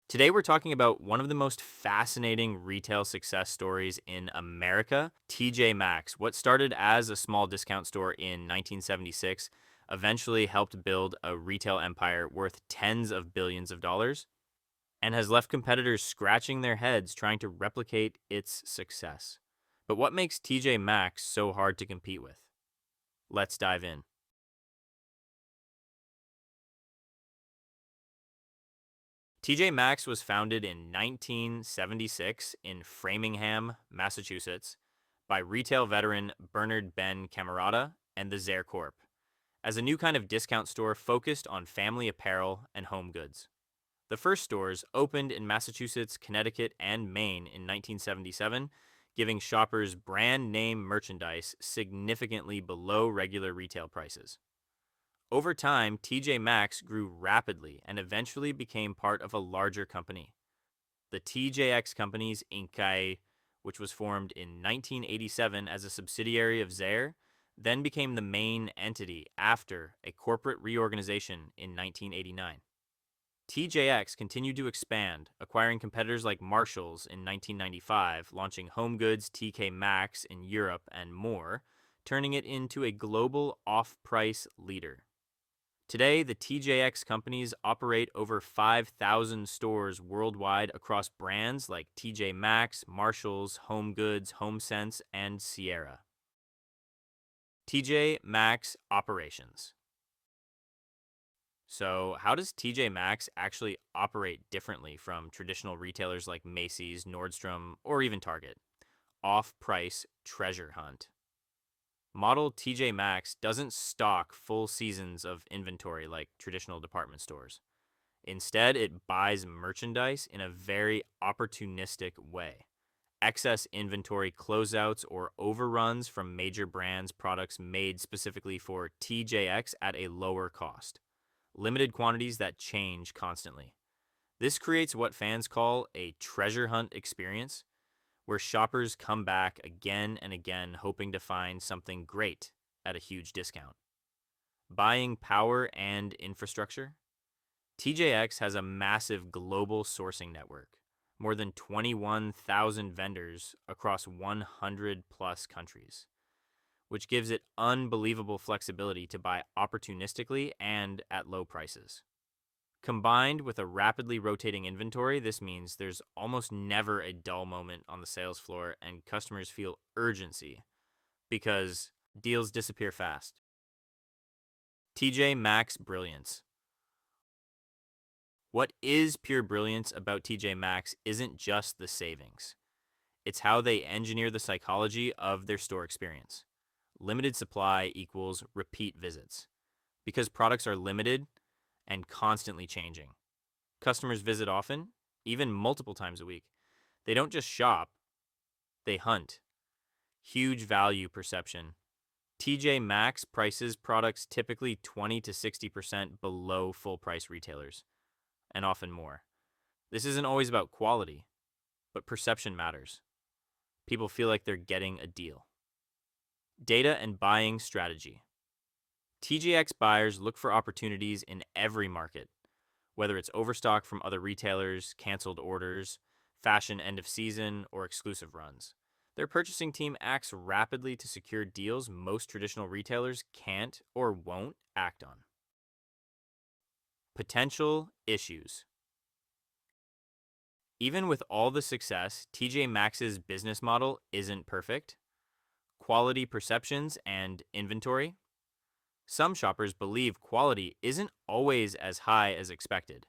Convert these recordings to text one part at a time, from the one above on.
Today, we're talking about one of the most fascinating retail success stories in America, TJ Maxx. What started as a small discount store in 1976 eventually helped build a retail empire worth tens of billions of dollars and has left competitors scratching their heads trying to replicate its success. But what makes TJ Maxx so hard to compete with? Let's dive in. TJ Maxx was founded in 1976 in Framingham, Massachusetts, by retail veteran Bernard Ben Camerata and the Zare Corp. As a new kind of discount store focused on family apparel and home goods. The first stores opened in Massachusetts, Connecticut, and Maine in 1977, giving shoppers brand name merchandise significantly below regular retail prices. Over time, TJ Maxx grew rapidly and eventually became part of a larger company, the TJX Companies Inc., which was formed in 1987 as a subsidiary of Zare, then became the main entity after a corporate reorganization in 1989. TJX continued to expand, acquiring competitors like Marshalls in 1995, launching HomeGoods TK Maxx in Europe and more, turning it into a global off-price leader. Today, the TJX companies operate over 5,000 stores worldwide across brands like TJ Maxx, Marshalls, HomeGoods, HomeSense, and Sierra. TJ Maxx operations. So, how does TJ Maxx actually operate differently from traditional retailers like Macy's, Nordstrom, or even Target? Off-price treasure hunt. Model TJ Maxx doesn't stock full seasons of inventory like traditional department stores. Instead, it buys merchandise in a very opportunistic way. Excess inventory closeouts or overruns from major brands' products made specifically for TJX at a lower cost. Limited quantities that change constantly. This creates what fans call a treasure hunt experience, where shoppers come back again and again hoping to find something great at a huge discount. Buying power and infrastructure. TJX has a massive global sourcing network, more than 21,000 vendors across 100 plus countries, which gives it unbelievable flexibility to buy opportunistically and at low prices. Combined with a rapidly rotating inventory, this means there's almost never a dull moment on the sales floor and customers feel urgency because deals disappear fast. TJ Maxx Brilliance. What is pure brilliance about TJ Maxx isn't just the savings. It's how they engineer the psychology of their store experience. Limited supply equals repeat visits. Because products are limited and constantly changing. Customers visit often, even multiple times a week. They don't just shop, they hunt. Huge value perception. TJ Maxx prices products typically 20 to 60% below full price retailers, and often more. This isn't always about quality, but perception matters. People feel like they're getting a deal. Data and buying strategy. TJX buyers look for opportunities in every market, whether it's overstock from other retailers, canceled orders, fashion end of season, or exclusive runs. Their purchasing team acts rapidly to secure deals most traditional retailers can't or won't act on. Potential issues. Even with all the success, TJ Maxx's business model isn't perfect. Quality perceptions and inventory. Some shoppers believe quality isn't always as high as expected,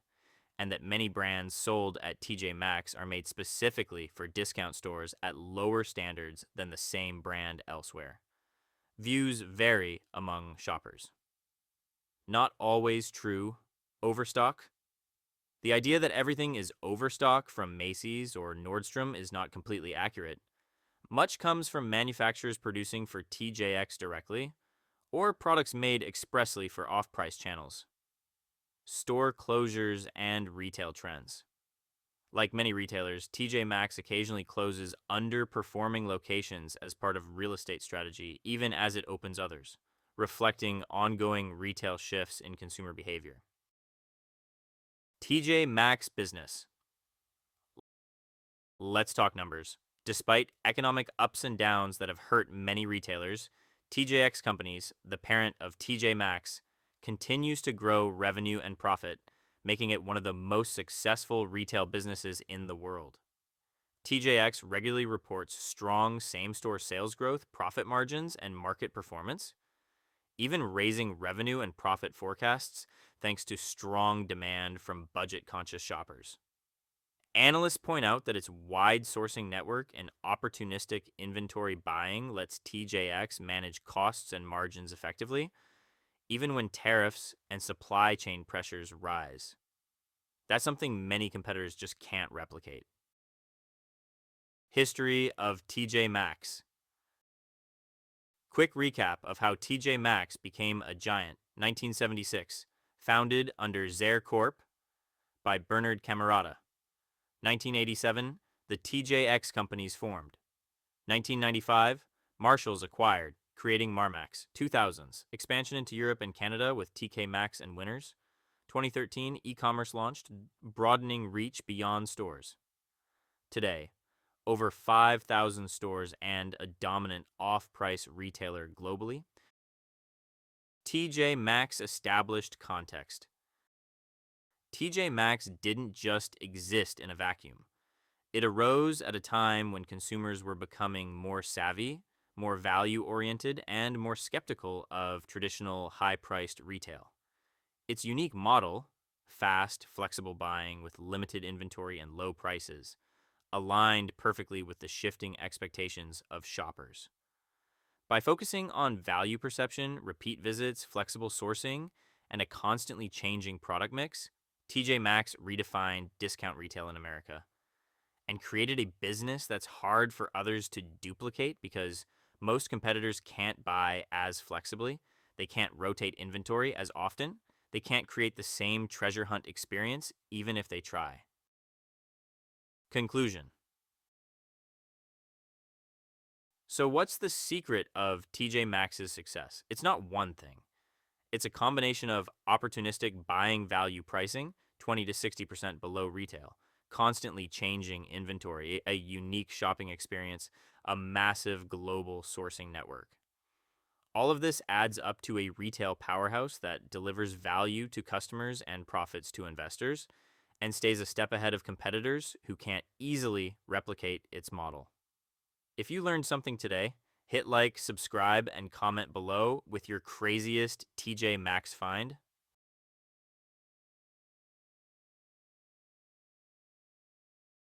and that many brands sold at TJ Maxx are made specifically for discount stores at lower standards than the same brand elsewhere. Views vary among shoppers. Not always true. Overstock. The idea that everything is overstock from Macy's or Nordstrom is not completely accurate. Much comes from manufacturers producing for TJX directly, or products made expressly for off-price channels. Store closures and retail trends. Like many retailers, TJ Maxx occasionally closes underperforming locations as part of real estate strategy, even as it opens others, reflecting ongoing retail shifts in consumer behavior. TJ Maxx business. Let's talk numbers. Despite economic ups and downs that have hurt many retailers, TJX Companies, the parent of TJ Maxx, continues to grow revenue and profit, making it one of the most successful retail businesses in the world. TJX regularly reports strong same store sales growth, profit margins, and market performance, even raising revenue and profit forecasts thanks to strong demand from budget conscious shoppers. Analysts point out that its wide sourcing network and opportunistic inventory buying lets TJX manage costs and margins effectively, even when tariffs and supply chain pressures rise. That's something many competitors just can't replicate. History of TJ Maxx. Quick recap of how TJ Maxx became a giant. 1976, founded under Zare Corp by Bernard Camerata. 1987, the TJX companies formed. 1995, Marshalls acquired, creating Marmaxx. 2000s, expansion into Europe and Canada with TK Maxx and Winners. 2013, e-commerce launched, broadening reach beyond stores. Today, over 5,000 stores and a dominant off-price retailer globally. TJ Maxx established context. TJ Maxx didn't just exist in a vacuum. It arose at a time when consumers were becoming more savvy, more value-oriented, and more skeptical of traditional high-priced retail. Its unique model, fast, flexible buying with limited inventory and low prices, aligned perfectly with the shifting expectations of shoppers. By focusing on value perception, repeat visits, flexible sourcing, and a constantly changing product mix, TJ Maxx redefined discount retail in America and created a business that's hard for others to duplicate because most competitors can't buy as flexibly, they can't rotate inventory as often, they can't create the same treasure hunt experience even if they try. Conclusion. So what's the secret of TJ Maxx's success? It's not one thing. It's a combination of opportunistic buying value pricing, 20 to 60% below retail, constantly changing inventory, a unique shopping experience, a massive global sourcing network. All of this adds up to a retail powerhouse that delivers value to customers and profits to investors and stays a step ahead of competitors who can't easily replicate its model. If you learned something today, hit like, subscribe, and comment below with your craziest TJ Maxx find.